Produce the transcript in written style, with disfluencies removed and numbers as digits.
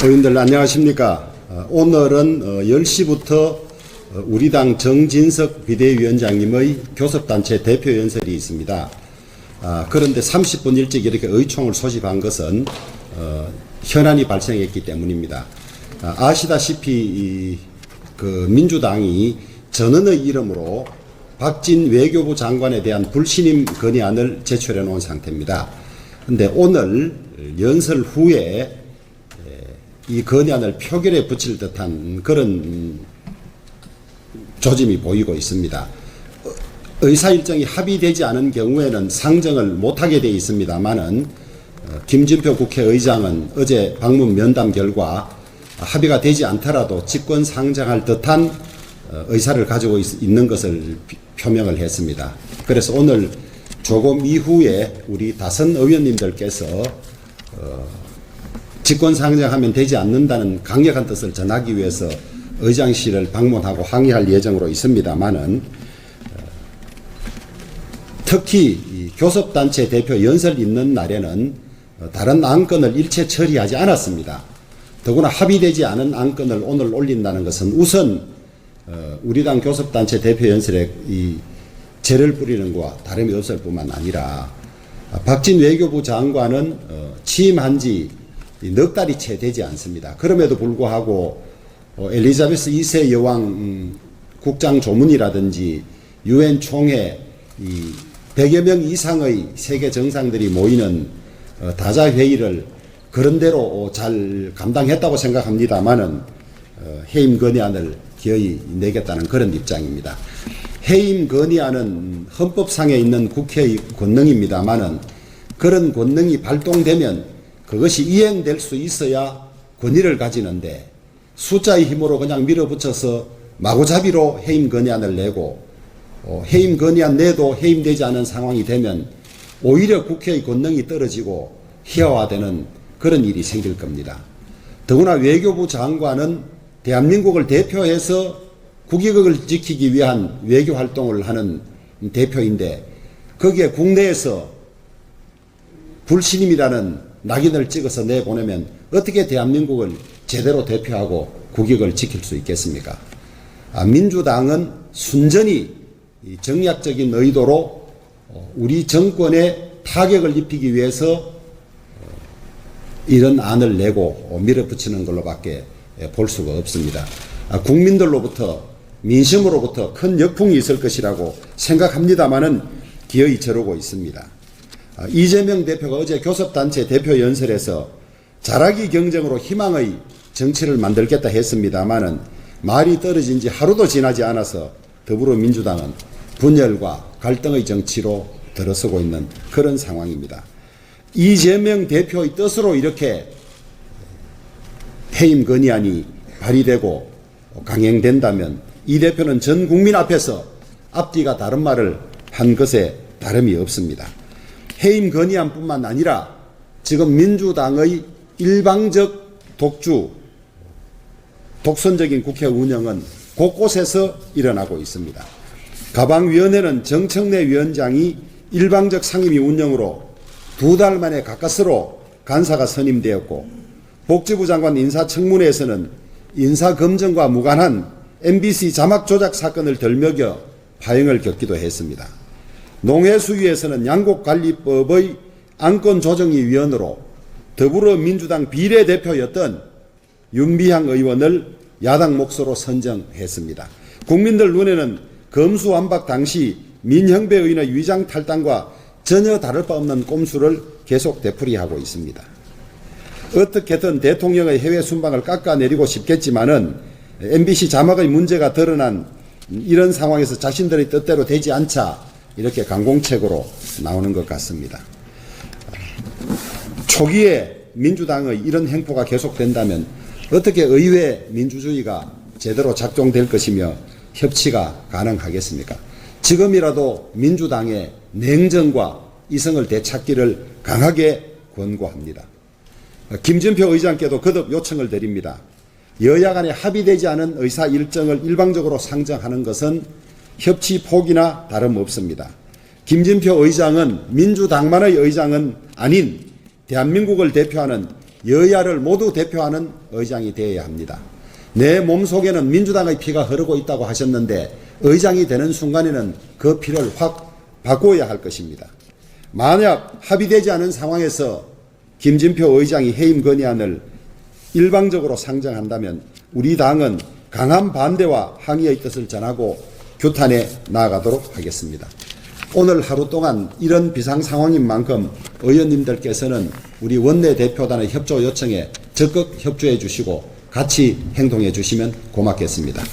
의원들 안녕하십니까. 오늘은 10시부터 우리 당 정진석 비대위원장님의 교섭단체 대표 연설이 있습니다. 그런데 30분 일찍 이렇게 의총을 소집한 것은 현안이 발생했기 때문입니다. 아시다시피 그 민주당이 전원의 이름으로 박진 외교부 장관에 대한 불신임 건의안을 제출해 놓은 상태입니다. 그런데 오늘 연설 후에 이 건의안을 표결에 붙일 듯한 그런 조짐이 보이고 있습니다. 의사 일정이 합의되지 않은 경우에는 상정을 못하게 되어 있습니다만은 김진표 국회의장은 어제 방문 면담 결과 합의가 되지 않더라도 직권 상정할 듯한 의사를 가지고 있는 것을 표명을 했습니다. 그래서 오늘 조금 이후에 우리 다선 의원님들께서 직권 상정하면 되지 않는다는 강력한 뜻을 전하기 위해서 의장실을 방문하고 항의할 예정으로 있습니다만은 특히 교섭단체 대표 연설 있는 날에는 다른 안건을 일체 처리하지 않았습니다. 더구나 합의되지 않은 안건을 오늘 올린다는 것은 우선 우리 당 교섭단체 대표 연설에 이 재를 뿌리는 것과 다름이 없을 뿐만 아니라 박진 외교부 장관은 취임한 지 넉 달이 채 되지 않습니다. 그럼에도 불구하고 엘리자베스 2세 여왕 국장 조문이라든지 유엔 총회 100여 명 이상의 세계 정상들이 모이는 다자회의를 그런대로 잘 감당했다고 생각합니다만은 해임 건의안을 기어이 내겠다는 그런 입장입니다. 해임 건의안은 헌법상에 있는 국회의 권능입니다만은 그런 권능이 발동되면 그것이 이행될 수 있어야 권위를 가지는데 숫자의 힘으로 그냥 밀어붙여서 마구잡이로 해임 건의안을 내고 해임 건의안 내도 해임되지 않은 상황이 되면 오히려 국회의 권능이 떨어지고 희화화되는 그런 일이 생길 겁니다. 더구나 외교부 장관은 대한민국을 대표해서 국익을 지키기 위한 외교 활동을 하는 대표인데 거기에 국내에서 불신임이라는 낙인을 찍어서 내보내면 어떻게 대한민국을 제대로 대표하고 국익을 지킬 수 있겠습니까? 민주당은 순전히 정략적인 의도로 우리 정권에 타격을 입히기 위해서 이런 안을 내고 밀어붙이는 걸로밖에 볼 수가 없습니다. 국민들로부터 민심으로부터 큰 역풍이 있을 것이라고 생각합니다마는 기어이 저러고 있습니다. 이재명 대표가 어제 교섭단체 대표 연설에서 잘하기 경쟁으로 희망의 정치를 만들겠다 했습니다마는 말이 떨어진 지 하루도 지나지 않아서 더불어민주당은 분열과 갈등의 정치로 들어서고 있는 그런 상황입니다. 이재명 대표의 뜻으로 이렇게 해임 건의안이 발의되고 강행된다면 이 대표는 전 국민 앞에서 앞뒤가 다른 말을 한 것에 다름이 없습니다. 해임 건의안뿐만 아니라 지금 민주당의 일방적 독선적인 국회 운영은 곳곳에서 일어나고 있습니다. 가방위원회는 정청래 위원장이 일방적 상임위 운영으로 2달 만에 가까스로 간사가 선임되었고 복지부 장관 인사청문회에서는 인사검증과 무관한 MBC 자막 조작 사건을 덜먹여 파행을 겪기도 했습니다. 농해수위에서는 양곡관리법의 안건조정위 위원으로 더불어민주당 비례대표였던 윤미향 의원을 야당 몫으로 선정했습니다. 국민들 눈에는 검수완박 당시 민형배 의원의 위장 탈당과 전혀 다를 바 없는 꼼수를 계속 되풀이하고 있습니다. 어떻게든 대통령의 해외 순방을 깎아내리고 싶겠지만은 MBC 자막의 문제가 드러난 이런 상황에서 자신들의 뜻대로 되지 않자 이렇게 강공책으로 나오는 것 같습니다. 초기에 민주당의 이런 행포가 계속된다면 어떻게 의회 민주주의가 제대로 작동될 것이며 협치가 가능하겠습니까? 지금이라도 민주당의 냉정과 이성을 되찾기를 강하게 권고합니다. 김진표 의장께도 거듭 요청을 드립니다. 여야 간에 합의되지 않은 의사 일정을 일방적으로 상정하는 것은 협치 포기나 다름없습니다. 김진표 의장은 민주당만의 의장은 아닌 대한민국을 대표하는 여야를 모두 대표하는 의장이 되어야 합니다. 내 몸속에는 민주당의 피가 흐르고 있다고 하셨는데 의장이 되는 순간에는 그 피를 확 바꿔야 할 것입니다. 만약 합의되지 않은 상황에서 김진표 의장이 해임 건의안을 일방적으로 상정한다면 우리 당은 강한 반대와 항의의 뜻을 전하고 규탄에 나아가도록 하겠습니다. 오늘 하루 동안 이런 비상 상황인 만큼 의원님들께서는 우리 원내대표단의 협조 요청에 적극 협조해 주시고 같이 행동해 주시면 고맙겠습니다.